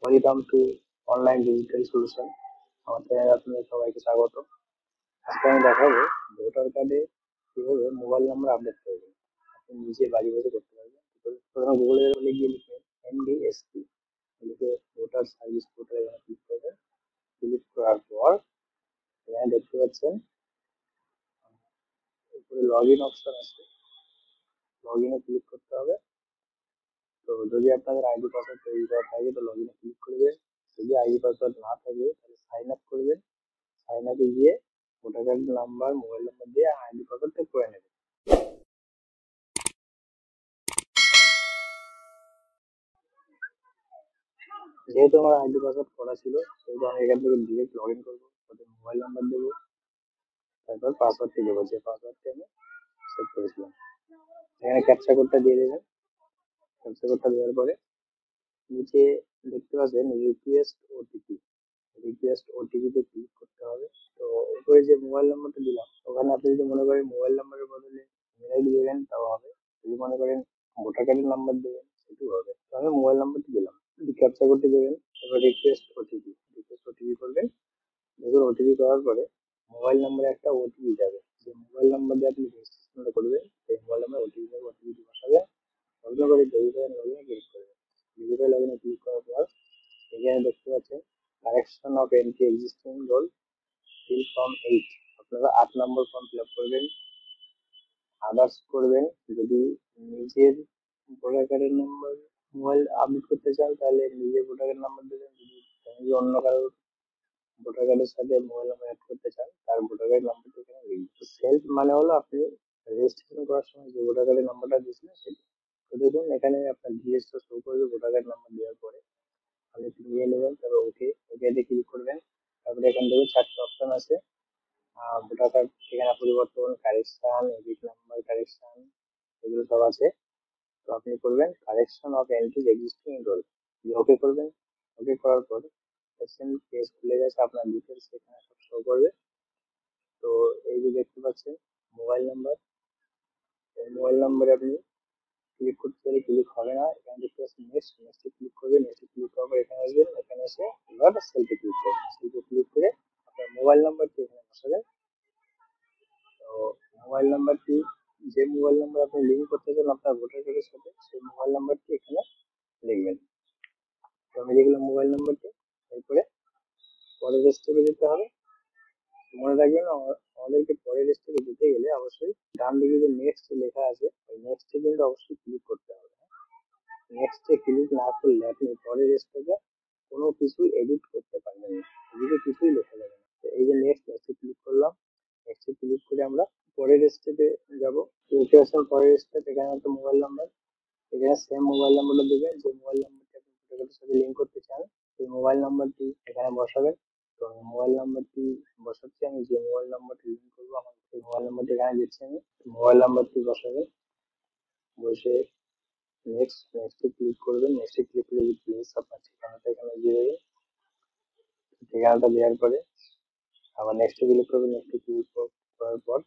Welcome to online digital solution. আমার চ্যানেলে আপনাদের সবাইকে স্বাগত। আজকে আমি দেখাবো ভোটার কার্ডে কিভাবে মোবাইল নাম্বার আপডেট করবেন। আপনি নিজে বাড়ি বসে করতে পারবেন। প্রথমে গুগলে গিয়ে লিখবেন NDSP, লিখে ভোটার সার্ভিস পোর্টাল এখানে ক্লিক করবেন। ক্লিক করার পর এখানে দেখতে পাচ্ছেন উপরে লগ ইন অপশন আছে, লগ ইনে ক্লিক করতে হবে। তো যদি আপনাদের আইডি পাসওয়ার্ড তৈরি করা থাকে তো লগ ইনে ক্লিক করবেন। যদি আইডি পাসওয়ার্ড না থাকে তাহলে সাইন আপ করবেন। সাইন আপে গিয়ে voter card number, mobile number দিয়ে আইডি পাসওয়ার্ডটা করে নেবেন। যেহেতু আমার আইডি পাসওয়ার্ড করা ছিল সেহেতু আমি এখান থেকে ডিরেক্ট লগ ইন করবো। তারপর মোবাইল নাম্বার দেবো, তারপর পাসওয়ার্ডটি দেবো, যে পাসওয়ার্ডটি আমি সেভ করেছিলাম। এখানে ক্যাপচা কোডটা দিয়ে দেবেন। ক্যাপচা কোডটা দেওয়ার পরে নিচে দেখতে পাচ্ছেন রিকোয়েস্ট ওটিপি। রিকোয়েস্ট ওটিপিতে ক্লিক করতে হবে। তো উপরে যে মোবাইল নাম্বারটা দিলাম ওখানে আপনি যদি মনে করেন মোবাইল নাম্বারের বদলে ইমেল আইডি দেবেন তাও হবে। যদি মনে করেন ভোটার কার্ডের নাম্বার দেবেন সেটাও হবে। তো আমি মোবাইল নাম্বারটি দিলাম, ক্যাপচা করতে দেবেন। এবার রিকোয়েস্ট ওটিপি করবেন। দেখুন ওটিপি করার পরে মোবাইল নাম্বারে একটা ওটিপি যাবে। যে মোবাইল নাম্বার দিয়ে আপনি রেজিস্ট্রেশনটা করবেন সেই মোবাইল নাম্বার ওটিপি বসাবেন। বন্ধ করে ভেরিফাই লগইনে ক্লিক করবেন। ভেরিফাই লগইনে ক্লিক করার পর এখানে দেখতে পাচ্ছেন correction of entry existing roll fill form 8। আপনারা 8 নম্বর ফর্ম ফিল আপ করবেন। আদার্স করবেন যদি নিজের ভোটার কার্ডের নাম্বার মোবাইল আপডেট করতে চান তাহলে নিজের ভোটার কার্ড নাম্বার দেবেন। যদি অন্য কারোর ভোটার কার্ডের সাথে মোবাইল নাম্বার অ্যাড করতে চান তার ভোটার কার্ড নাম্বারটা এখানে লিখবেন। সেলফ মানে হলো আপনি রেজিস্ট্রেশন করার সময় যে ভোটার কার্ডের নাম্বারটা দিয়েছিলেন সেটা। তো দেখুন এখানে আপনার ডিএসটা শো করবে ভোটার কার্ড নাম্বার দেওয়ার পরে। আপনি নিয়ে নেবেন, তারপর ওকেতে ক্লিক করবেন। তারপরে এখান থেকে 4টা অপশন আছে। ভোটার কার্ড ঠিকানা পরিবর্তন, কারেকশন, এপিক নাম্বার কারেকশন, এগুলো সব আছে। তো আপনি করবেন correction of entries existing roll, okay করবেন। ওকে করার পর পেজ খুলে গেছে, আপনার ডিটেলস এখানে সব শো করবে। তো এই যে দেখতে পাচ্ছেন মোবাইল নাম্বার, এই মোবাইল নাম্বারে আপনি ক্লিক করতে গেলে ক্লিক হবে না। এখানে দেখতে পাচ্ছেন নেক্সটে ক্লিক করবেন। নেক্সটে ক্লিক করার পর এখানে আসবেন। এখানে এসে এবার সেলফে ক্লিক করবেন। সেলফে ক্লিক করে আপনার মোবাইল নাম্বারটি এখানে বসাবেন। তো মোবাইল নাম্বারটি, যে মোবাইল নাম্বার আপনি লিঙ্ক করতে চান আপনার ভোটার কার্ডের সাথে সেই মোবাইল নাম্বারটি এখানে লিখবেন। তো আমি লিখলাম মোবাইল নাম্বারটি। এরপরে পরের স্টেপে যেতে হবে। মনে রাখবেন আমাদেরকে পরের স্টেপে যেতে গেলে অবশ্যই ডান দিকে যে নেক্সট লেখা আছে ওই নেক্সটে কিন্তু অবশ্যই ক্লিক করতে হবে। নেক্সটে ক্লিক না করলে আপনি পরের স্টেপে কোনো কিছু এডিট করতে পারবেন না, এদিকে কিছুই লেখা যাবে না। তো এই যে নেক্সটে ক্লিক করলাম। নেক্সটে ক্লিক করে আমরা পরের স্টেপে যাব। দেখতে পাচ্ছেন পরের স্টেপ, এখানে একটা মোবাইল নাম্বার। এখানে সেম মোবাইল নাম্বারটা দেবেন, যে মোবাইল নাম্বারটি আপনি ভোটার সাথে লিঙ্ক করতে চান সেই মোবাইল নাম্বারটি এখানে বসাবেন। তো আমি মোবাইল নাম্বারটি বসাচ্ছি। আমি যে মোবাইল নাম্বারটি লিঙ্ক করবো আমার সেই মোবাইল নাম্বারটি এখানে দিচ্ছি। আমি মোবাইল নাম্বারটি বসাবেন। বসে নেক্সটে ক্লিক করবেন। নেক্সটে ক্লিক করে প্লেস আপনার ঠিকানাটা এখানে দিয়ে দেবেন। ঠিকানাটা দেওয়ার পরে আবার নেক্সটে ক্লিক করবেন। নেক্সটে ক্লিক করার পর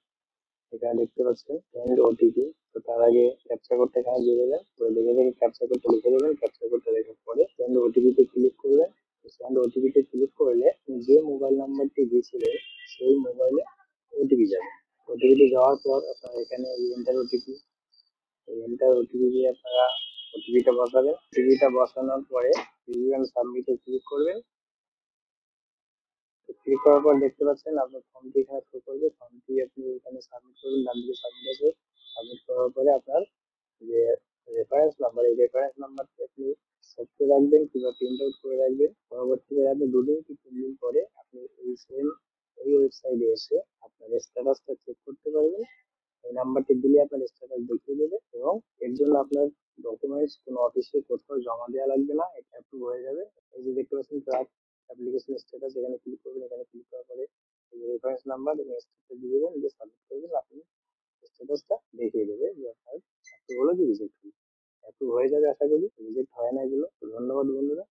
এখানে দেখতে পাচ্ছেন সেন্ড ওটিপি। তো তার আগে ক্যাপচা কোডটা এখানে দিয়ে দেবেন। পরে দেখে দেখে ক্যাপচা কোডটা লিখে দেবেন। ক্যাপচা কোডটা লেখার পরে সেন্ড ওটিপিতে ক্লিক করবেন। সেন্ড ওটিপিতে ক্লিক করলে যে মোবাইল নাম্বারটি দিয়েছিলেন সেই মোবাইলে ওটিপি যাবে। ওটিপিটি যাওয়ার পর আপনার এখানে এন্টার ওটিপি, এই এন্টার ওটিপি দিয়ে আপনারা ওটিপিটা বসাবেন। ওটিপিটা বসানোর পরে সাবমিটে ক্লিক করবেন। ক্লিক করার পর দেখতে পাচ্ছেন আপনার ফর্মটি এখানে শো করবে। ফর্মটি আপনি এখানে সাবমিট করবেন। ডান দিকে সাবমিট আছে। সাবমিট করার পরে আপনার যে রেফারেন্স নাম্বার, এই রেফারেন্স নাম্বারটি আপনি সেভ করে রাখবেন কিংবা প্রিন্ট আউট করে রাখবেন। পরবর্তীতে আপনি 2 দিন কি 3 দিন পরে আপনি এই ওয়েবসাইটে এসে আপনার স্ট্যাটাসটা চেক করতে পারবেন। এই নাম্বারটি দিলে আপনার স্ট্যাটাস দেখিয়ে দেবে এবং এর জন্য আপনার ডকুমেন্টস কোনো অফিসে কোথাও জমা দেওয়া লাগবে না, এটা অ্যাপ্রুভ হয়ে যাবে। এই যে দেখতে পাচ্ছেন ট্র্যাক অ্যাপ্লিকেশন স্ট্যাটাস, এখানে ক্লিক করবেন। এখানে ক্লিক করার পরে এই যে রেফারেন্স নাম্বার এবং স্ট্যাটাস দিয়ে দেবেন, দিয়ে সাবমিট করবেন। আপনি স্ট্যাটাসটা দেখিয়ে দেবে যে আপনার অ্যাপ্রুভ হলো কি রিজেক্ট হলো। অ্যাপ্রুভ হয়ে যাবে আশা করি, রিজেক্ট হয় না এগুলো। ধন্যবাদ বন্ধুরা।